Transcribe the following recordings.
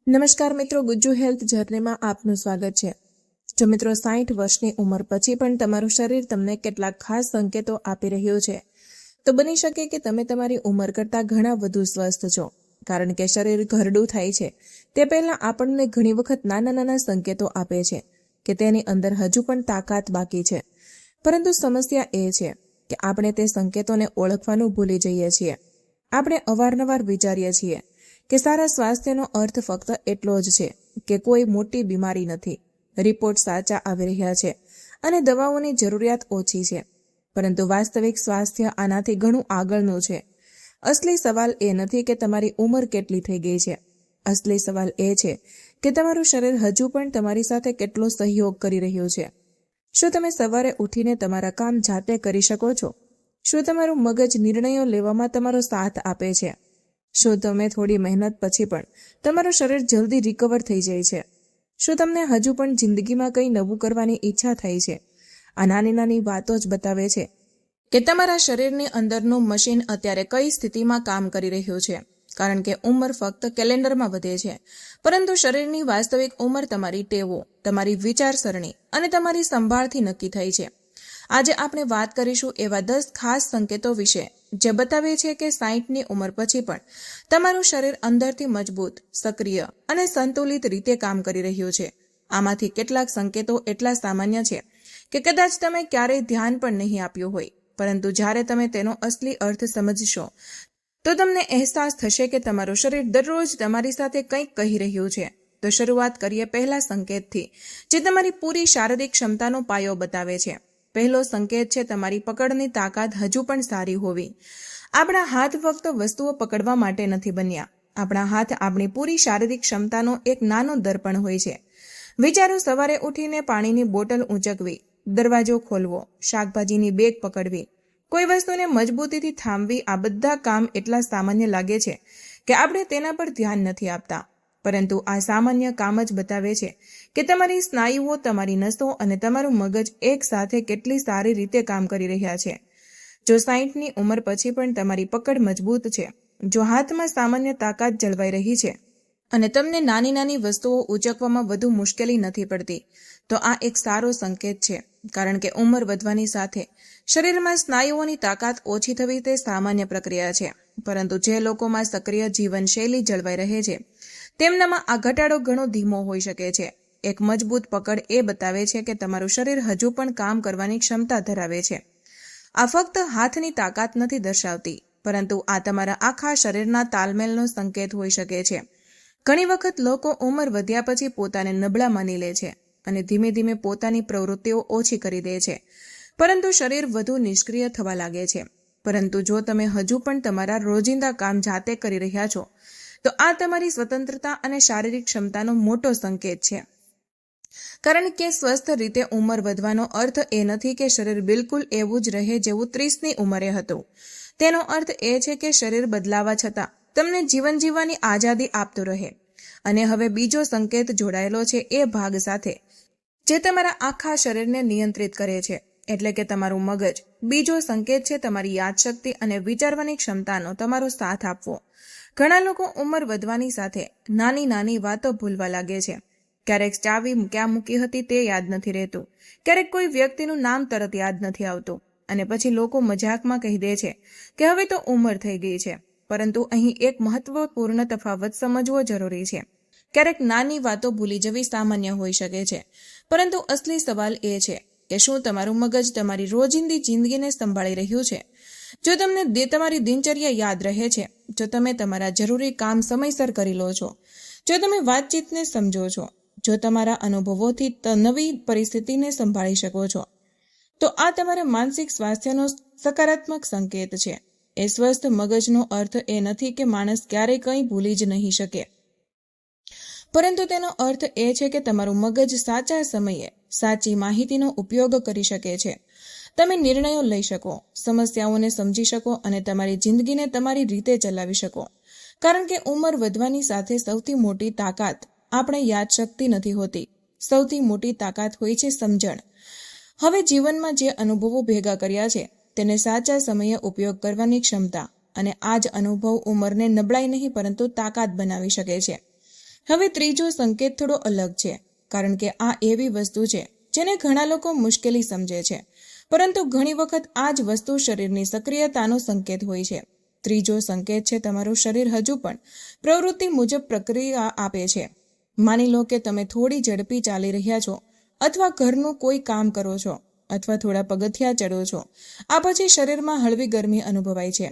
નમસ્કાર મિત્રો, ગુજ્જુ હેલ્થ જર્નીમાં આપનું સ્વાગત છે। જો મિત્રો 60 વર્ષની ઉંમર પછી પણ તમારું શરીર તમને કેટલાક ખાસ સંકેતો આપી રહ્યું છે, તો બની શકે કે તમે તમારી ઉંમર કરતાં ઘણા વધુ સ્વસ્થ છો। કારણ કે શરીર ઘરડું થાય છે તે પહેલાં આપણને ઘણી વખત નાના નાના સંકેતો આપે છે કે તેની અંદર હજુ પણ તાકાત બાકી છે। પરંતુ સમસ્યા એ છે કે આપણે તે સંકેતોને ઓળખવાનું ભૂલી જઈએ છીએ। આપણે અવારનવાર વિચારીએ છીએ કે સારા સ્વાસ્થ્યનો અર્થ ફક્ત એટલો જ છે કે કોઈ મોટી બીમારી નથી, રિપોર્ટ સાચા આવી રહ્યા છે અને દવાઓની જરૂરિયાત ઓછી છે। પરંતુ વાસ્તવિક સ્વાસ્થ્ય આનાથી ઘણું આગળનું છે। અસલી સવાલ એ નથી કે તમારી ઉંમર કેટલી થઈ ગઈ છે, અસલી સવાલ એ છે કે તમારું શરીર હજુ પણ તમારી સાથે કેટલો સહયોગ કરી રહ્યું છે। શું તમે સવારે ઉઠીને તમારા કામ જાતે કરી શકો છો? શું તમારું મગજ નિર્ણયો લેવામાં તમારો સાથ આપે છે? શું તમે થોડી મહેનત પછી પણ તમારું શરીર જલ્દી રિકવર થઈ જાય છે? શું તમને હજુ પણ જિંદગીમાં કંઈ નવું કરવાની ઈચ્છા થાય છે? આ નાની નાની વાતો જ બતાવે છે કે તમારા શરીરની અંદરનું મશીન અત્યારે કઈ સ્થિતિમાં કામ કરી રહ્યું છે। કારણ કે ઉંમર ફક્ત કેલેન્ડરમાં વધે છે, પરંતુ શરીરની વાસ્તવિક ઉંમર તમારી ટેવો, તમારી વિચારસરણી અને તમારી સંભાળથી નક્કી થાય છે। આજે આપણે વાત કરીશું એવા 10 ખાસ સંકેતો વિશે જે બતાવે છે કે 60ની ઉંમર પછી પણ તમારું શરીર અંદરથી મજબૂત, સક્રિય અને સંતુલિત રીતે કામ કરી રહ્યું છે। આમાંથી કેટલાક સંકેતો એટલા સામાન્ય છે કે કદાચ તમે ક્યારેય ધ્યાન પણ નહીં આપ્યું હોય, પરંતુ જ્યારે તમે તેનો અસલી અર્થ સમજશો તો તમને અહેસાસ થશે કે તમારું શરીર દરરોજ તમારી સાથે કંઈક કહી રહ્યું છે। તો શરૂઆત કરીએ પહેલા સંકેતથી, જે તમારી પૂરી શારીરિક ક્ષમતાનો પાયો બતાવે છે। પહેલો સંકેત છે તમારી પકડની તાકાત હજુ પણ સારી હોવી। આપણા હાથ ફક્ત વસ્તુઓ પકડવા માટે નથી બન્યા, આપણા હાથ આપણી પૂરી શારીરિક ક્ષમતાનો એક નાનો દર્પણ હોય છે। વિચારો, સવારે ઉઠીને પાણીની બોટલ ઊંચકવી, દરવાજો ખોલવો, શાકભાજીની બેગ પકડવી, કોઈ વસ્તુને મજબૂતીથી થાંભવી, આ બધા કામ એટલા સામાન્ય લાગે છે કે આપણે તેના પર ધ્યાન નથી આપતા। પરંતુ આ સામાન્ય કામ જ બતાવે છે કે તમારી સ્નાયુઓ, તમારી નસો અને તમારું મગજ એક સાથે કેટલી સારી રીતે કામ કરી રહ્યા છે। જો 60ની ઉંમર પછી પણ તમારી પકડ મજબૂત છે, જો હાથમાં સામાન્ય તાકાત જળવાઈ રહી છે અને તમને નાની નાની વસ્તુઓ ઉંચકવામાં વધુ મુશ્કેલી નથી પડતી, તો આ એક સારો સંકેત છે। કારણ કે ઉંમર વધવાની સાથે શરીરમાં સ્નાયુઓની તાકાત ઓછી થવી તે સામાન્ય પ્રક્રિયા છે, પરંતુ જે લોકોમાં સક્રિય જીવનશૈલી જળવાઈ રહે છે તેમનામાં આ ઘટાડો ઘણો ધીમો હોઈ શકે છે। એક મજબૂત પકડ એ બતાવે છે કે તમારું શરીર હજુ પણ કામ કરવાની ક્ષમતા ધરાવે છે। આ ફક્ત હાથની તાકાત નથી દર્શાવતી, પરંતુ આ તમારા આખા શરીરના તાલમેલનો સંકેત હોઈ શકે છે। ઘણી વખત લોકો ઉંમર વધ્યા પછી પોતાને નબળા માની લે છે અને ધીમે ધીમે પોતાની પ્રવૃત્તિઓ ઓછી કરી દે છે, પરંતુ શરીર વધુ નિષ્ક્રિય થવા લાગે છે। પરંતુ જો તમે હજુ પણ તમારા રોજિંદા કામ જાતે કરી રહ્યા છો, તો આ તમારી સ્વતંત્રતા અને શારીરિક ક્ષમતાનો મોટો સંકેત છે। કારણ કે સ્વસ્થ રીતે ઉંમર વધવાનો અર્થ એ નથી કે શરીર બિલકુલ એવું જ રહે જેવું 30ની ઉંમરે હતું। તેનો અર્થ એ છે કે શરીર બદલાવા છતાં તમને જીવન જીવવાની આઝાદી આપતું રહે। અને હવે બીજો સંકેત જોડાયેલો છે એ ભાગ સાથે જે તમારા આખા શરીરને નિયંત્રિત કરે છે, એટલે કે તમારું મગજ। બીજો સંકેત છે તમારી યાદશક્તિ અને વિચારવાની ક્ષમતાનો તમારો સાથ આપવો। ઘણા લોકો ઉંમર વધવાની સાથે નાની નાની વાતો ભૂલવા લાગે છે। ક્યારેક ચાવી ક્યાં મૂકી હતી તે યાદ નથી રહેતું, ક્યારેક કોઈ વ્યક્તિનું નામ તરત યાદ નથી આવતું, અને પછી લોકો મજાકમાં કહી દે છે કે હવે તો ઉંમર થઈ ગઈ છે। પરંતુ અહીં એક મહત્વપૂર્ણ તફાવત સમજવો જરૂરી છે। ક્યારેક નાની વાતો ભૂલી જવી સામાન્ય હોઈ શકે છે, પરંતુ અસલી સવાલ એ છે કે શું તમારું મગજ તમારી રોજિંદી જિંદગીને સંભાળી રહ્યું છે? જો તમને તમારી દિનચર્યા યાદ રહે છે, જો તમે તમારા જરૂરી કામ સમયસર કરી લો છો, જો તમે વાતચીતને સમજો છો, જો તમારા અનુભવોથી નવી પરિસ્થિતિને સંભાળી શકો છો, તો આ તમારા માનસિક સ્વાસ્થ્યનો સકારાત્મક સંકેત છે। એ સ્વસ્થ મગજનો અર્થ એ નથી કે માણસ ક્યારેય કંઈ ભૂલી જ નહીં શકે, પરંતુ તેનો અર્થ એ છે કે તમારું મગજ સાચા સમયે સાચી માહિતીનો ઉપયોગ કરી શકે છે। તમે નિર્ણયો લઈ શકો, સમસ્યાઓને સમજી શકો અને તમારી જિંદગીને તમારી રીતે ચલાવી શકો। કારણ કે ઉંમર વધવાની સાથે સૌથી મોટી તાકાત આપણે યાદશક્તિ નથી હોતી, સૌથી મોટી તાકાત હોય છે સમજણ। હવે જીવનમાં જે અનુભવો ભેગા કર્યા છે તેને સાચા સમયે ઉપયોગ કરવાની ક્ષમતા, અને આ જ અનુભવ ઉંમરને નબળાઈ નહીં પરંતુ તાકાત બનાવી શકે છે। હવે ત્રીજો સંકેત થોડો અલગ છે, કારણ કે આ એવી વસ્તુ છે જેને ઘણા લોકો મુશ્કેલી સમજે છે, પરંતુ ઘણી વખત આ જ વસ્તુ શરીરની સક્રિયતાનો સંકેત હોય છે. ત્રીજો સંકેત છે તમારું શરીર હજુ પણ પ્રવૃત્તિ મુજબ પ્રક્રિયા આપે છે. માની લો કે તમે થોડી ઝડપી ચાલી રહ્યા છો, અથવા ઘરનું કોઈ કામ કરો છો, અથવા થોડા પગથિયાં ચડો છો. આ પછી શરીરમાં હળવી ગરમી અનુભવાય છે,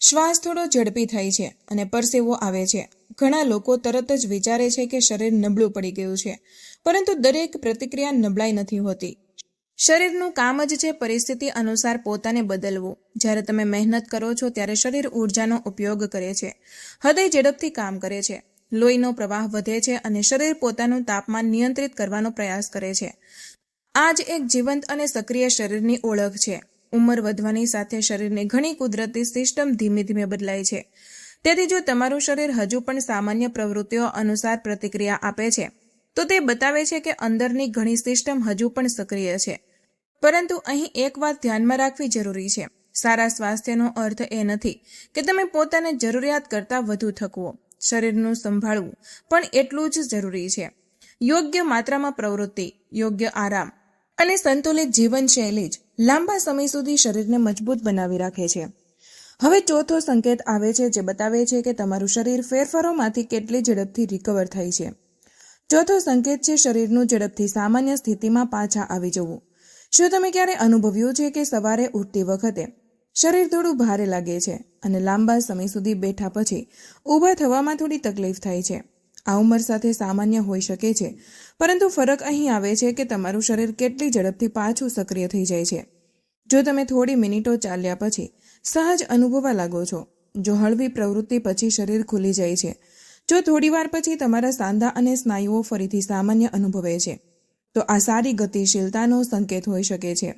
શ્વાસ થોડો ઝડપી થાય છે અને પરસેવો આવે છે. ઘણા લોકો તરત જ વિચારે છે કે શરીર નબળું પડી ગયું છે, પરંતુ દરેક પ્રતિક્રિયા નબળાઈ નથી હોતી. શરીરનું કામ જ છે પરિસ્થિતિ અનુસાર પોતાને બદલવું. જ્યારે તમે મહેનત કરો છો ત્યારે શરીર ઊર્જાનો ઉપયોગ કરે છે, હૃદય ઝડપથી કામ કરે છે, લોહીનો પ્રવાહ વધે છે અને શરીર પોતાનું તાપમાન નિયંત્રિત કરવાનો પ્રયાસ કરે છે. આ જ એક જીવંત અને સક્રિય શરીરની ઓળખ છે. ઉંમર વધવાની સાથે શરીરની ઘણી કુદરતી સિસ્ટમ ધીમે ધીમે બદલાય છે. તેથી જો તમારું શરીર હજુ પણ સામાન્ય પ્રવૃત્તિઓ અનુસાર પ્રતિક્રિયા આપે છે, તો તે બતાવે છે કે અંદરની ઘણી સિસ્ટમ હજુ પણ સક્રિય છે. પરંતુ અહીં એક વાત ધ્યાનમાં રાખવી જરૂરી છે. સારા સ્વાસ્થ્યનો અર્થ એ નથી કે તમે પોતાને જરૂરિયાત કરતાં વધુ થકવો. શરીરનું સંભાળવું પણ એટલું જ જરૂરી છે. યોગ્ય માત્રામાં પ્રવૃત્તિ, યોગ્ય આરામ અને સંતુલિત જીવનશૈલી જ લાંબા સમય સુધી શરીરને મજબૂત બનાવી રાખે છે. હવે ચોથો સંકેત આવે છે જે બતાવે છે કે તમારું શરીર ફેરફારોમાંથી કેટલી ઝડપથી રિકવર થાય છે. ચોથો સંકેત છે શરીરનું ઝડપથી સામાન્ય સ્થિતિમાં પાછા આવી જવું. શું તમે ક્યારે અનુભવ્યું છે કે સવારે ઉઠતી વખતે શરીર થોડું ભારે લાગે છે અને લાંબા સમય સુધી બેઠા પછી ઊભા થવામાં થોડી તકલીફ થાય છે? આ ઉંમર સાથે સામાન્ય હોઈ શકે છે, પરંતુ ફરક અહીં આવે છે કે તમારું શરીર કેટલી ઝડપથી પાછું સક્રિય થઈ જાય છે. જો તમે થોડી મિનિટો ચાલ્યા પછી સહજ અનુભવવા લાગો છો, જો હળવી પ્રવૃત્તિ પછી શરીર ખુલી જાય છે, જો થોડીવાર પછી તમારા સાંધા અને સ્નાયુઓ ફરીથી સામાન્ય અનુભવે છે, તો આ સારી ગતિશીલતાનો સંકેત હોઈ શકે છે.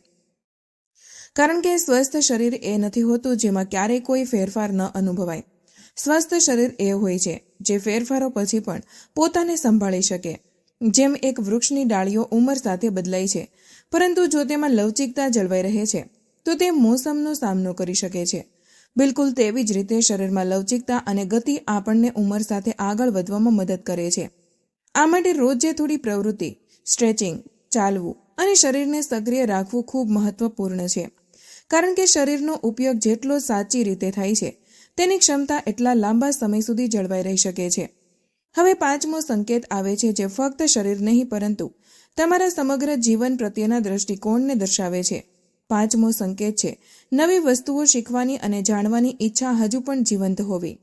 કારણ કે સ્વસ્થ શરીર એ નથી હોતું જેમાં ક્યારેય કોઈ ફેરફાર ન અનુભવાય. સ્વસ્થ શરીર એ હોય છે જે ફેરફારો પછી પણ પોતાને સંભાળી શકે. જેમ એક વૃક્ષની ડાળીઓ ઉંમર સાથે બદલાય છે, પરંતુ જો તેમાં લવચિકતા જળવાઈ રહે છે, તો તે મોસમનો સામનો કરી શકે છે. બિલકુલ તેવી જ રીતે શરીરમાં લવચિકતા અને ગતિ આપણને ઉંમર સાથે આગળ વધવામાં મદદ કરે છે. આ માટે રોજે થોડી પ્રવૃત્તિ, સ્ટ્રેચિંગ, ચાલવું અને શરીરને સક્રિય રાખવું ખૂબ મહત્વપૂર્ણ છે. કારણ કે શરીરનો ઉપયોગ જેટલો સાચી રીતે થાય છે, તેની ક્ષમતા એટલા લાંબા સમય સુધી જળવાઈ રહી શકે છે. હવે પાંચમો સંકેત આવે છે જે ફક્ત શરીર નહીં પરંતુ તમારા સમગ્ર જીવન પ્રત્યેના દૃષ્ટિકોણને દર્શાવે છે. પાંચમો સંકેત છે નવી વસ્તુઓ શીખવાની અને જાણવાની ઈચ્છા હજુ પણ જીવંત હોવી.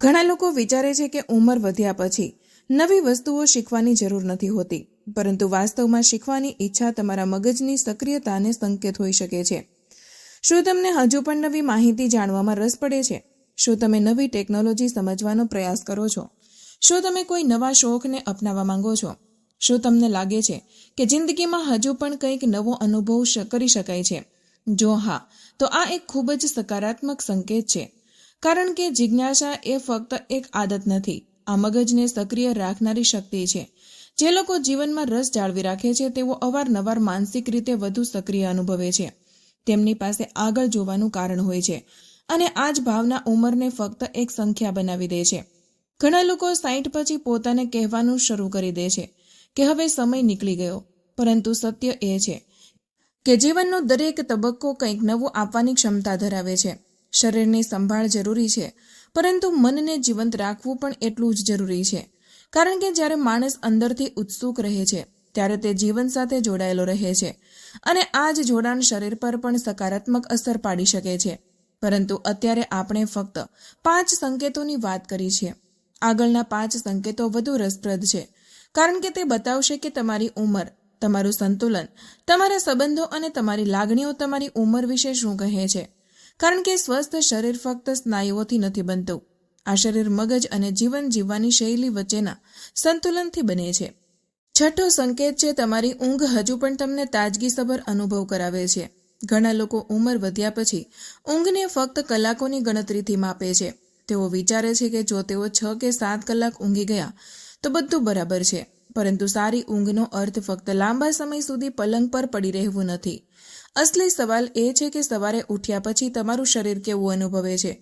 ઘણા લોકો વિચારે છે કે ઉંમર વધ્યા પછી નવી વસ્તુઓ શીખવાની જરૂર નથી હોતી, પરંતુ વાસ્તવમાં શીખવાની ઈચ્છા તમારા મગજની સક્રિયતાને સંકેત હોઈ શકે છે. શું તમને હજુ પણ નવી માહિતી જાણવામાં રસ પડે છે? શું તમે નવી ટેકનોલોજી સમજવાનો પ્રયાસ કરો છો? શું તમે કોઈ નવા શોખને અપનાવવા માંગો છો? શું તમને લાગે છે કે જિંદગીમાં હજુ પણ કંઈક નવો અનુભવ કરી શકાય છે? જો હા, તો આ એક ખૂબ જ સકારાત્મક સંકેત છે. કારણ કે જિજ્ઞાસા એ ફક્ત એક આદત નથી, આ મગજને સક્રિય રાખનારી શક્તિ છે. જે લોકો જીવનમાં રસ જાળવી રાખે છે તેઓ અવારનવાર માનસિક રીતે વધુ સક્રિય અનુભવે છે. તેમની પાસે આગળ જોવાનું કારણ હોય છે અને આ જ ભાવના ઉંમરને ફક્ત એક સંખ્યા બનાવી દે છે. ઘણા લોકો 60 પછી પોતાને કહેવાનું શરૂ કરી દે છે કે હવે સમય નીકળી ગયો, પરંતુ સત્ય એ છે કે જીવનનો દરેક તબક્કો કંઈક નવું આપવાની ક્ષમતા ધરાવે છે. શરીરની સંભાળ જરૂરી છે, પરંતુ મનને જીવંત રાખવું પણ એટલું જ જરૂરી છે. કારણ કે જ્યારે માણસ અંદરથી ઉત્સુક રહે છે, ત્યારે તે જીવન સાથે જોડાયેલો રહે છે અને આ જ જોડાણ શરીર પર પણ સકારાત્મક અસર પાડી શકે છે. પરંતુ અત્યારે આપણે ફક્ત 5 સંકેતોની વાત કરી છે. આગળના 5 સંકેતો વધુ રસપ્રદ છે, કારણ કે તે બતાવશે કે તમારી ઉંમર, તમારું સંતુલન, તમારા સંબંધો અને તમારી લાગણીઓ તમારી ઉંમર વિશે શું કહે છે. કારણ કે સ્વસ્થ શરીર ફક્ત સ્નાયુઓથી નથી બનતું. આ શરીર, મગજ અને જીવન જીવવાની શૈલી વચ્ચેના સંતુલનથી બને છે. છઠ્ઠો સંકેત છે તમારી ઊંઘ હજુ પણ તમને તાજગીસભર અનુભવ કરાવે છે. ઘણા લોકો ઉંમર વધ્યા પછી ઊંઘને ફક્ત કલાકોની ગણતરીથી માપે છે. તેઓ વિચારે છે કે જો તેઓ 6 કે 7 કલાક ઊંઘી ગયા તો બધું બરાબર છે. પરંતુ સારી ઊંઘનો અર્થ ફક્ત લાંબા સમય સુધી પલંગ પર પડી રહેવું નથી. અસલી સવાલ એ છે કે સવારે ઉઠ્યા પછી તમારું શરીર કેવું અનુભવે છે.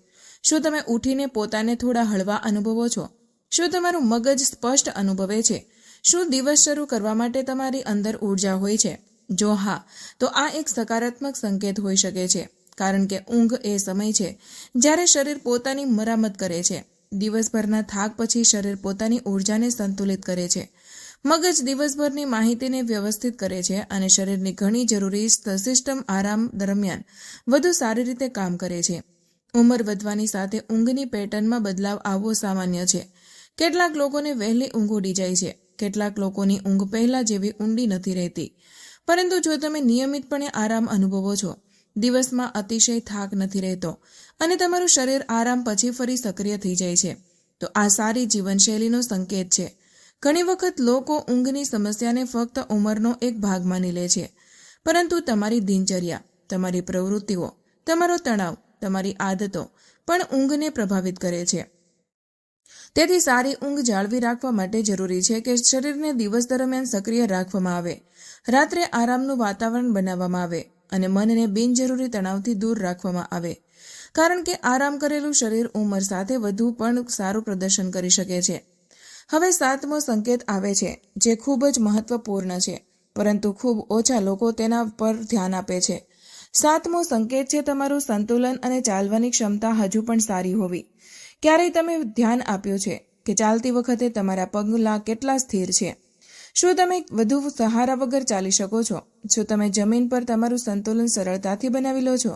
શું તમે ઉઠીને પોતાને થોડા હળવા અનુભવો છો? શું તમારું મગજ સ્પષ્ટ અનુભવે છે? શું દિવસ શરૂ કરવા માટે તમારી અંદર ઉર્જા હોય છે? જો હા, તો આ એક સકારાત્મક સંકેત હોઈ શકે છે, કારણ કે ઊંઘ એ સમય છે જ્યારે શરીર પોતાની મરામત કરે છે. દિવસભરના થાક પછી શરીર પોતાની ઉર્જાને સંતુલિત કરે છે. મગજ દિવસભરની માહિતીને વ્યવસ્થિત કરે છે અને શરીરની ઘણી જરૂરી સિસ્ટમ આરામ દરમિયાન વધુ સારી રીતે કામ કરે છે. ઉંમર વધવાની સાથે ઊંઘની પેટર્નમાં બદલાવ આવવો સામાન્ય છે. કેટલાક લોકોને વહેલી ઊંઘ ઉડી જાય છે. કેટલાક લોકોની ઊંઘ પહેલા જેવી ઊંડી નથી રહેતી. પરંતુ જો તમે નિયમિતપણે આરામ અનુભવો છો, દિવસમાં અતિશય થાક નથી રહેતો અને તમારું શરીર આરામ પછી ફરી સક્રિય થઈ જાય છે, તો આ સારી જીવનશૈલીનો સંકેત છે. ઘણી વખત લોકો ઊંઘની સમસ્યાને ફક્ત ઉંમરનો એક ભાગ માની લે છે, પરંતુ તમારી દિનચર્યા, તમારી પ્રવૃત્તિઓ, તમારો તણાવ, તમારી આદતો પણ ઊંઘને પ્રભાવિત કરે છે. તેથી સારી ઊંઘ જાળવી રાખવા માટે જરૂરી છે કે શરીરને દિવસ દરમિયાન સક્રિય રાખવામાં આવે, રાત્રે આરામનું વાતાવરણ બનાવવામાં આવે અને મનને બિનજરૂરી તણાવથી દૂર રાખવામાં આવે, કારણ કે આરામ કરેલું શરીર ઉંમર સાથે વધુ પણ સારું પ્રદર્શન કરી શકે છે. હવે 7મો સંકેત આવે છે, જે ખૂબ જ મહત્વપૂર્ણ છે, પરંતુ ખૂબ ઓછા લોકો તેના પર ધ્યાન આપે છે. 7મો સંકેત છે તમારું સંતુલન અને ચાલવાની ક્ષમતા હજુ પણ સારી હોવી. ક્યારેય તમે ધ્યાન આપ્યું છે કે ચાલતી વખતે તમારા પગલાં કેટલા સ્થિર છે? શું તમે વધુ સહારા વગર ચાલી શકો છો? શું તમે જમીન પર તમારું સંતુલન સરળતાથી બનાવી લો છો?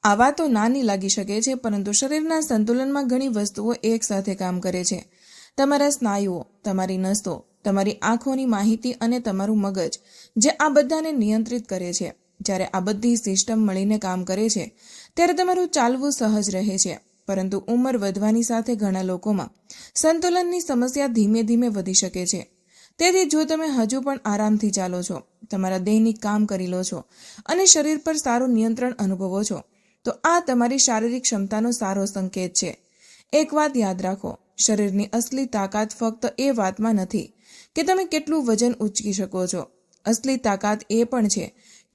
આ વાતો નાની લાગી શકે છે, પરંતુ શરીરના સંતુલનમાં ઘણી વસ્તુઓ એકસાથે કામ કરે છે. તમારા સ્નાયુઓ, તમારી નસો, તમારી આંખોની માહિતી અને તમારું મગજ, જે આ બધાને નિયંત્રિત કરે છે. જ્યારે આ બધી સિસ્ટમ મળીને કામ કરે છે, ત્યારે તમારું ચાલવું સહજ રહે છે. પરંતુ ઉંમર વધવાની સાથે ઘણા લોકોમાં સંતુલનની સમસ્યા ધીમે ધીમે વધી શકે છે. તેથી જો તમે હજુ પણ આરામથી ચાલો છો, તમારા દૈનિક કામ કરી લો છો અને શરીર પર સારું નિયંત્રણ અનુભવો છો, તો આ તમારી શારીરિક ક્ષમતાનો સારો સંકેત છે. એક વાત યાદ રાખો, શરીરની અસલી તાકાત ફક્ત એ વાતમાં નથી કે તમે કેટલું વજન ઉંચકી શકો છો. અસલી તાકાત એ પણ છે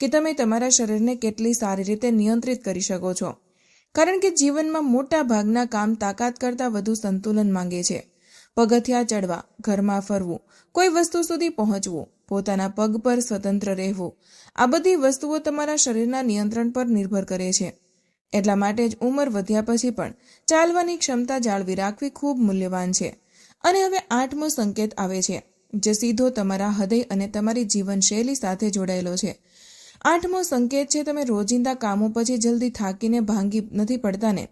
કે તમે તમારા શરીરને કેટલી સારી રીતે નિયંત્રિત કરી શકો છો. કારણ કે જીવનમાં મોટા ભાગના કામ તાકાત કરતાં વધુ સંતુલન માંગે છે. પગથિયા ચડવા, ઘરમાં ફરવું, કોઈ વસ્તુ સુધી પહોંચવું, પોતાના પગ પર સ્વતંત્ર રહેવું, આ બધી વસ્તુઓ તમારા શરીરના નિયંત્રણ પર નિર્ભર કરે છે. એટલા માટે જ ઉંમર વધ્યા પછી પણ ચાલવાની ક્ષમતા જાળવી રાખવી ખૂબ મૂલ્યવાન છે. અને હવે 8મો સંકેત આવે છે, જે સીધો તમારા હૃદય અને તમારી જીવનશૈલી સાથે જોડાયેલો છે. 8મો સંકેત છે, તમે રોજિંદા કામો પછી જલ્દી થાકીને ભાંગી નથી પડતા ને?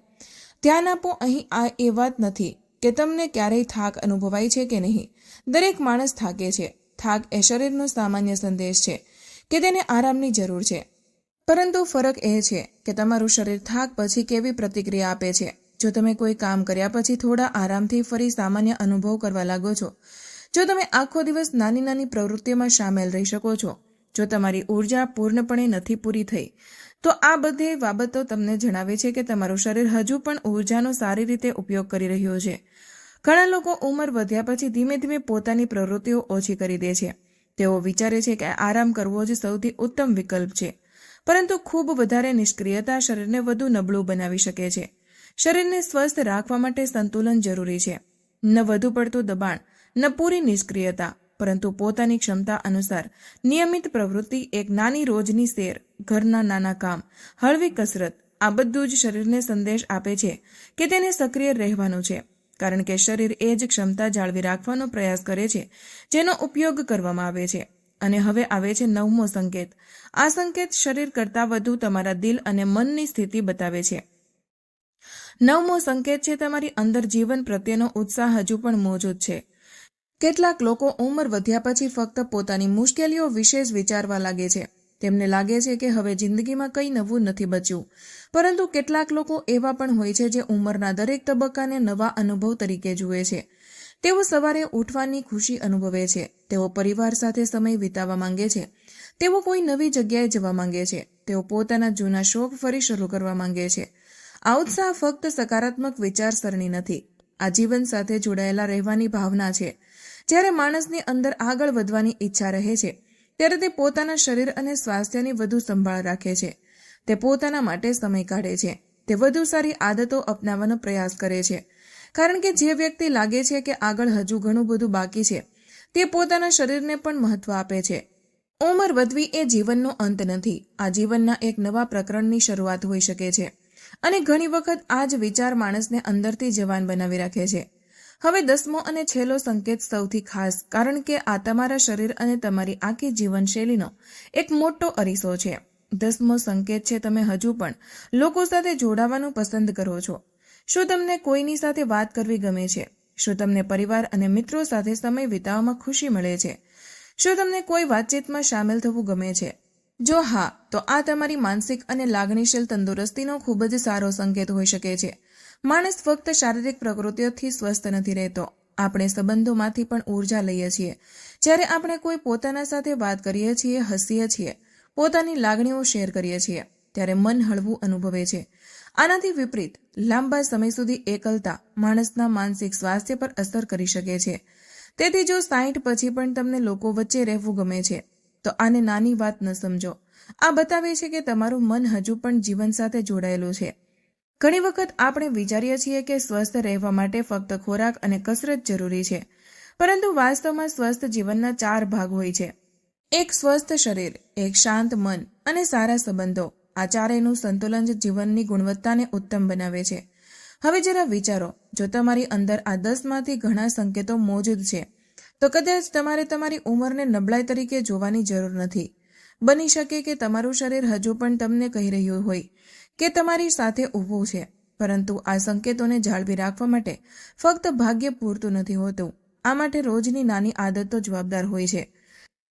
ધ્યાન આપો, અહીં આ એ વાત નથી કે તમને ક્યારેય થાક અનુભવાય છે કે નહીં. દરેક માણસ થાકે છે. થાક એ શરીરનો સામાન્ય સંદેશ છે કે તેને આરામની જરૂર છે. પરંતુ ફરક એ છે કે તમારું શરીર થાક પછી કેવી પ્રતિક્રિયા આપે છે. જો તમે કોઈ કામ કર્યા પછી થોડા આરામથી ફરી સામાન્ય અનુભવ કરવા લાગો છો, જો તમે આખો દિવસ નાની નાની પ્રવૃત્તિઓમાં સામેલ રહી શકો છો, જો તમારી ઉર્જા પૂર્ણપણે નથી પૂરી થઈ, તો આ બધી બાબતો તમને જણાવે છે કે તમારું શરીર હજુ પણ ઉર્જાનો સારી રીતે ઉપયોગ કરી રહ્યું છે. ઘણા લોકો ઉંમર વધ્યા પછી ધીમે ધીમે પોતાની પ્રવૃત્તિઓ ઓછી કરી દે છે. તેઓ વિચારે છે કે આરામ કરવો જ સૌથી ઉત્તમ વિકલ્પ છે, પરંતુ ખૂબ વધારે નિષ્ક્રિયતા શરીરને વધુ નબળું બનાવી શકે છે. શરીરને સ્વસ્થ રાખવા માટે સંતુલન જરૂરી છે. ન વધુ પડતું દબાણ, ન પૂરી નિષ્ક્રિયતા, પરંતુ પોતાની ક્ષમતા અનુસાર નિયમિત પ્રવૃત્તિ, એક નાની રોજની સેર, ઘરના નાના કામ, હળવી કસરત, આ બધું જ શરીરને સંદેશ આપે છે કે તેને સક્રિય રહેવાનું છે. કારણ કે શરીર એ જ ક્ષમતા જાળવી રાખવાનો પ્રયાસ કરે છે જેનો ઉપયોગ કરવામાં આવે છે. અને હવે આવે છે 9મો સંકેત. આ સંકેત શરીર કરતાં વધુ તમારા દિલ અને મનની સ્થિતિ બતાવે છે. 9મો સંકેત છે, તમારી અંદર જીવન પ્રત્યેનો ઉત્સાહ હજુ પણ મોજૂદ છે. કેટલાક લોકો ઉંમર વધ્યા પછી ફક્ત પોતાની મુશ્કેલીઓ વિશે જ વિચારવા લાગે છે. તેમને લાગે છે કે હવે જિંદગીમાં કંઈ નવું નથી બચ્યું. પરંતુ કેટલાક લોકો એવા પણ હોય છે જે ઉંમરના દરેક તબક્કાને નવા અનુભવ તરીકે જુએ છે. તેઓ સવારે ઉઠવાની ખુશી અનુભવે છે. તેઓ પરિવાર સાથે સમય વિતાવવા માંગે છે. તેઓ કોઈ નવી જગ્યાએ જવા માંગે છે. તેઓ પોતાના જૂના શોખ ફરી શરૂ કરવા માંગે છે. આ ઉત્સાહ ફક્ત સકારાત્મક વિચારસરણી નથી. આ જીવન સાથે જોડાયેલા રહેવાની ભાવના છે. જ્યારે માણસની અંદર આગળ વધવાની ઈચ્છા રહે છે, ત્યારે તે પોતાના શરીર અને સ્વાસ્થ્યની વધુ સંભાળ રાખે છે. તે પોતાના માટે સમય કાઢે છે. તે વધુ સારી આદતો અપનાવવાનો પ્રયાસ કરે છે. કારણ કે જે વ્યક્તિ લાગે છે કે આગળ હજુ ઘણું બધું બાકી છે, તે પોતાના શરીરને પણ મહત્વ આપે છે. ઉંમર વધવી એ જીવનનો અંત નથી, આ જીવનના એક નવા પ્રકરણની શરૂઆત હોઈ શકે છે. અને ઘણી વખત આ જ વિચાર માણસને અંદરથી જવાન બનાવી રાખે છે. હવે 10મો અને છેલ્લો સંકેત સૌથી ખાસ, કારણ કે આ તમારા શરીર અને તમારી આખી જીવનશૈલીનો એક મોટો અરીસો છે. 10મો સંકેત છે, તમે હજુ પણ લોકો સાથે જોડાવાનું પસંદ કરો છો. શું તમને કોઈની સાથે વાત કરવી ગમે છે? શું તમને પરિવાર અને મિત્રો સાથે સમય વિતાવવામાં ખુશી મળે છે? શું તમને કોઈ વાતચીતમાં સામેલ થવું ગમે છે? જો હા, તો આ તમારી માનસિક અને લાગણીશીલ તંદુરસ્તીનો ખૂબ જ સારો સંકેત હોઈ શકે છે. માણસ ફક્ત શારીરિક પ્રવૃત્તિઓથી સ્વસ્થ નથી રહેતો, આપણે સંબંધોમાંથી પણ ઊર્જા લઈએ છીએ. જ્યારે આપણે કોઈ પોતાના સાથે વાત કરીએ છીએ, હસીએ છીએ, પોતાની લાગણીઓ શેર કરીએ છીએ, ત્યારે મન હળવું અનુભવે છે. આનાથી વિપરીત, લાંબા સમય સુધી એકલતા માણસના માનસિક સ્વાસ્થ્ય પર અસર કરી શકે છે. તેથી જો 60 પછી પણ તમને લોકો વચ્ચે રહેવું ગમે છે, તો આને નાની વાત ન સમજો. આ બતાવે છે કે તમારું મન હજુ પણ જીવન સાથે જોડાયેલું છે. ઘણી વખત આપણે વિચારીએ છીએ કે સ્વસ્થ રહેવા માટે ફક્ત ખોરાક અને કસરત જરૂરી છે, પરંતુ વાસ્તવમાં સ્વસ્થ જીવનના 4 ભાગ હોય છે. એક સ્વસ્થ શરીર, એક શાંત મન અને સારા સંબંધો. આ ચારેયનું સંતુલન જ જીવનની ગુણવત્તાને ઉત્તમ બનાવે છે. હવે જરા વિચારો, જો તમારી અંદર આ 10માંથી ઘણા સંકેતો મોજૂદ છે, તો કદાચ તમારે તમારી ઉંમરને નબળાઈ તરીકે જોવાની જરૂર નથી. બની શકે કે તમારું શરીર હજુ પણ તમને કહી રહ્યું હોય કે તમારી સાથે ઊભું છે, પરંતુ આ સંકેતોને જાળવી રાખવા માટે ફક્ત ભાગ્ય પૂરતું નથી હોતું. આ માટે રોજની નાની આદતો જવાબદાર હોય છે.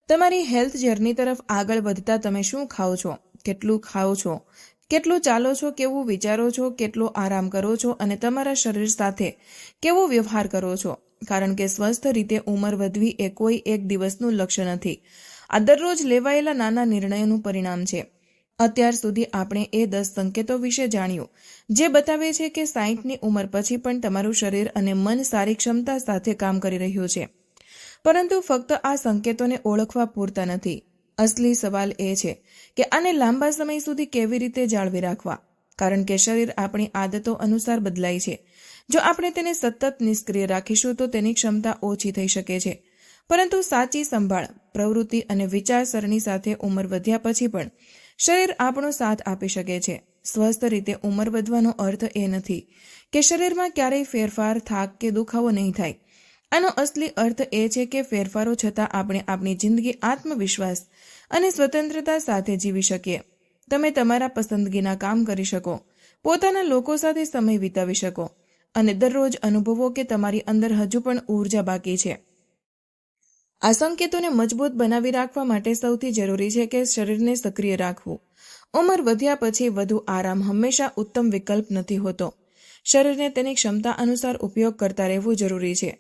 તમારી હેલ્થ જર્ની તરફ આગળ વધતા તમે શું ખાઓ છો, કેટલું ખાઓ છો, કેટલું ચાલો છો, કેવું વિચારો છો, કેટલો આરામ કરો છો અને તમારા શરીર સાથે કેવો વ્યવહાર કરો છો. કારણ કે સ્વસ્થ રીતે ઉંમર વધવી એ કોઈ એક દિવસનું લક્ષ્ય નથી. આ દરરોજ લેવાયેલા નાના નિર્ણયોનું પરિણામ છે. અત્યાર સુધી આપણે એ 10 સંકેતો વિશે જાણ્યું, જે બતાવે છે કે 60ની ઉંમર પછી પણ તમારું શરીર અને મન સારી ક્ષમતા સાથે કામ કરી રહ્યું છે. પરંતુ ફક્ત આ સંકેતોને ઓળખવા પૂરતા નથી. અસલી સવાલ એ છે કે આને લાંબા સમય સુધી કેવી રીતે જાળવી રાખવા, કારણ કે શરીર આપણી આદતો અનુસાર બદલાય છે. જો આપણે તેને સતત નિષ્ક્રિય રાખીશું તો તેની ક્ષમતા ઓછી થઈ શકે છે. પરંતુ સાચી સંભાળ, પ્રવૃત્તિ અને વિચારસરણી સાથે ઉંમર વધ્યા પછી પણ શરીર આપણો સાથ આપી શકે છે. સ્વસ્થ રીતે ઉંમર વધવાનો અર્થ એ નથી કે શરીરમાં ક્યારેય ફેરફાર, થાક કે દુખાવો નહીં થાય. આનો અસલી અર્થ એ છે કે ફેરફારો છતાં આપણે આપણી જિંદગી આત્મવિશ્વાસ અને સ્વતંત્રતા સાથે જીવી શકીએ. તમે તમારા પસંદગીના કામ કરી શકો, પોતાના લોકો સાથે સમય વિતાવી શકો અને દરરોજ અનુભવો કે તમારી અંદર હજુ પણ ઊર્જા બાકી છે. આ સંકેતોને મજબૂત બનાવી રાખવા માટે સૌથી જરૂરી છે કે શરીરને સક્રિય રાખવું. ઉંમર વધ્યા પછી વધુ આરામ હંમેશા ઉત્તમ વિકલ્પ નથી હોતો. શરીરને તેની ક્ષમતા અનુસાર ઉપયોગ કરતા રહેવું જરૂરી છે.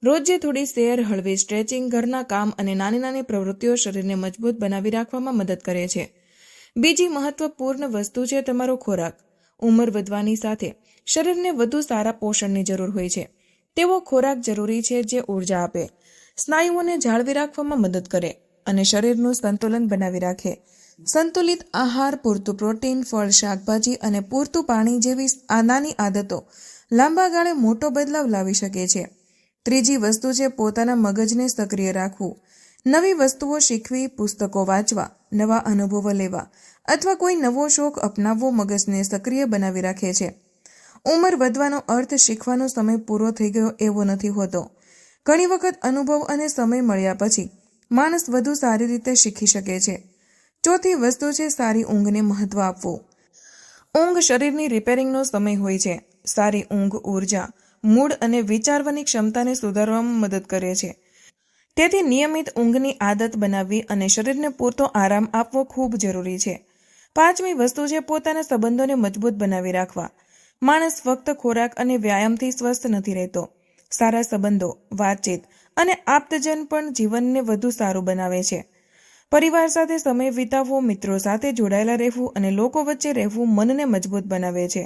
રોજે થોડી સૈર, હળવી સ્ટ્રેચિંગ, ઘરના કામ અને નાની નાની પ્રવૃત્તિઓ શરીરને મજબૂત બનાવી રાખવામાં મદદ કરે છે. બીજી મહત્વપૂર્ણ વસ્તુ છે તમારો ખોરાક. ઉંમર વધવાની સાથે શરીરને વધુ સારા પોષણની જરૂર હોય છે. તેવો ખોરાક જરૂરી છે જે ઊર્જા આપે, સ્નાયુઓને જાળવી રાખવામાં મદદ કરે અને શરીરનું સંતુલન બનાવી રાખે. સંતુલિત આહાર, પૂરતું પ્રોટીન, ફળ, શાકભાજી અને પૂરતું પાણી જેવી નાની આદતો લાંબા ગાળે મોટો બદલાવ લાવી શકે છે. ત્રીજી વસ્તુ છે પોતાના મગજને સક્રિય રાખવું. નવી વસ્તુઓ શીખવી, પુસ્તકો વાંચવા, નવા અનુભવો લેવા અથવા કોઈ નવો શોખ અપનાવવો મગજને સક્રિય બનાવી રાખે છે. ઉંમર વધવાનો અર્થ શીખવાનો સમય પૂરો થઈ ગયો એવો નથી હોતો. ઘણી વખત અનુભવ અને સમય મળ્યા પછી માણસ વધુ સારી રીતે શીખી શકે છે. ચોથી વસ્તુ છે સારી ઊંઘને મહત્વ આપવું. ઊંઘ શરીરની રિપેરિંગનો સમય હોય છે. સારી ઊંઘ ઊર્જા, મૂડ અને વિચારવાની ક્ષમતાને સુધારવામાં મદદ કરે છે. તેથી નિયમિત ઊંઘની આદત બનાવવી અને શરીરને પૂરતો આરામ આપવો ખૂબ જરૂરી છે. પાંચમી વસ્તુ છે પોતાના સંબંધોને મજબૂત બનાવી રાખવા. માણસ ફક્ત ખોરાક અને વ્યાયામથી સ્વસ્થ નથી રહેતો. સારા સંબંધો, વાતચીત અને આપ્તજન પણ જીવનને વધુ સારું બનાવે છે. પરિવાર સાથે સમય વિતાવવો, મિત્રો સાથે જોડાયેલા રહેવું અને લોકો વચ્ચે રહેવું મનને મજબૂત બનાવે છે.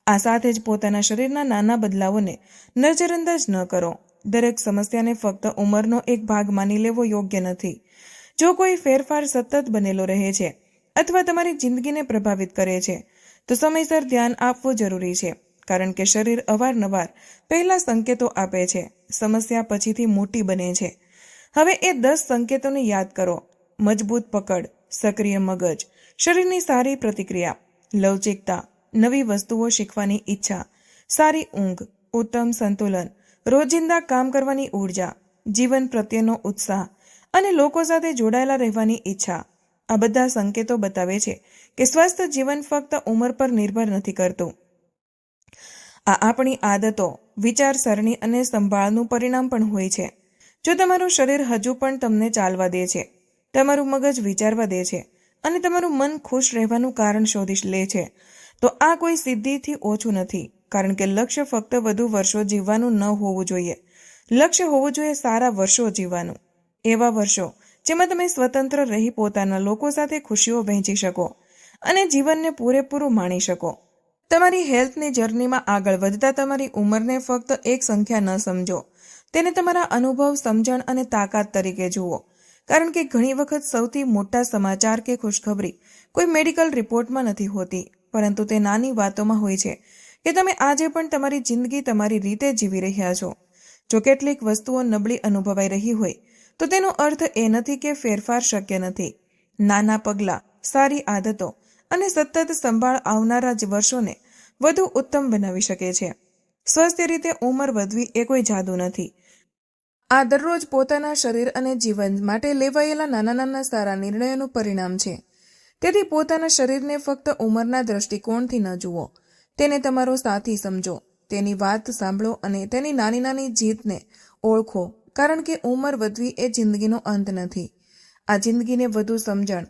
આ સાથે જ પોતાના શરીરના નાના બદલાવોને નજરઅંદાજ ન કરો. દરેક સમસ્યાને ફક્ત ઉંમરનો એક ભાગ માની લેવો યોગ્ય નથી. જો કોઈ ફેરફાર સતત બનેલો રહે છે અથવા તમારી જિંદગીને પ્રભાવિત કરે છે, તો સમયસર ધ્યાન આપવું જરૂરી છે. કારણ કે શરીર અવારનવાર પહેલા સંકેતો આપે છે, સમસ્યા પછીથી મોટી બને છે. હવે એ 10 સંકેતોને યાદ કરો: મજબૂત પકડ, સક્રિય મગજ, શરીરની સારી પ્રતિક્રિયા, લવચિકતા, નવી વસ્તુઓ શીખવાની ઈચ્છા, સારી ઊંઘ, ઉત્તમ સંતુલન, રોજિંદા કામ કરવાની ઉર્જા, જીવન પ્રત્યેનો ઉત્સાહ અને લોકો સાથે જોડાયેલા રહેવાની ઈચ્છા. આ બધા સંકેતો બતાવે છે કે સ્વસ્થ જીવન ફક્ત ઉંમર પર નિર્ભર નથી કરતું. આ આપણી આદતો, વિચારસરણી અને સંભાળનું પરિણામ પણ હોય છે. જો તમારું શરીર હજુ પણ તમને ચાલવા દે છે, તમારું મગજ વિચારવા દે છે અને તમારું મન ખુશ રહેવાનું કારણ શોધી લે છે, તો આ કોઈ સિદ્ધિથી ઓછું નથી. કારણ કે લક્ષ્ય ફક્ત વધુ વર્ષો જીવવાનું ન હોવું જોઈએ. લક્ષ્ય હોવું જોઈએ સારા વર્ષો જીવવાનું. એવા વર્ષો જેમાં તમે સ્વતંત્ર રહી પોતાના લોકો સાથે ખુશીઓ વહેંચી શકો અને જીવનને પૂરેપૂરું માણી શકો. તમારી હેલ્થની જર્નીમાં આગળ વધતા તમારી ઉંમરને ફક્ત એક સંખ્યા ન સમજો. તેને તમારા અનુભવ, સમજણ અને તાકાત તરીકે જુઓ. કારણ કે ઘણી વખત સૌથી મોટા સમાચાર કે ખુશખબરી કોઈ મેડિકલ રિપોર્ટમાં નથી હોતી, પરંતુ તે નાની વાતોમાં હોય છે કે તમે આજે પણ તમારી જિંદગી તમારી રીતે જીવી રહ્યા છો. જો કેટલીક વસ્તુઓ નબળી અનુભવાઈ રહી હોય તો તેનો અર્થ એ નથી કે ફેરફાર શક્ય નથી. નાના પગલાં, સારી આદતો અને સતત સંભાળ આવનારા જ વર્ષોને વધુ ઉત્તમ બનાવી શકે છે. સ્વસ્થ રીતે ઉંમર વધવી એ કોઈ જાદુ નથી. આ દરરોજ પોતાના શરીર અને જીવન માટે લેવાયેલા નાના નાના સારા નિર્ણયોનું પરિણામ છે. તેથી પોતાના શરીરને ફક્ત ઉંમરના દૃષ્ટિકોણથી ન જુઓ. તેને તમારો સાથી સમજો, તેની વાત સાંભળો અને તેની નાની નાની જીતને ઓળખો. કારણ કે ઉંમર વધવી એ જિંદગીનો અંત નથી. આ જિંદગીને વધુ સમજણ,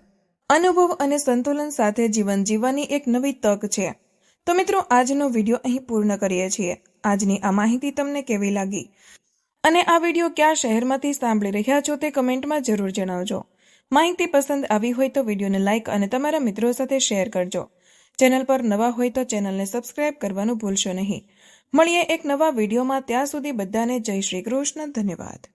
અનુભવ અને સંતુલન સાથે જીવન જીવવાની એક નવી તક છે. તો મિત્રો, આજનો વિડીયો અહીં પૂર્ણ કરીએ છીએ. આજની આ માહિતી તમને કેવી લાગી અને આ વિડીયો કયા શહેરમાંથી સાંભળી રહ્યા છો તે કમેન્ટમાં જરૂર જણાવજો. માહિતી પસંદ આવી હોય તો વિડીયોને લાઇક અને તમારા મિત્રો સાથે શેર કરજો. ચેનલ પર નવા હોય તો ચેનલને સબસ્ક્રાઇબ કરવાનું ભૂલશો નહીં. મળીએ એક નવા વિડીયોમાં. ત્યાં સુધી બધાને જય શ્રી કૃષ્ણ. ધન્યવાદ.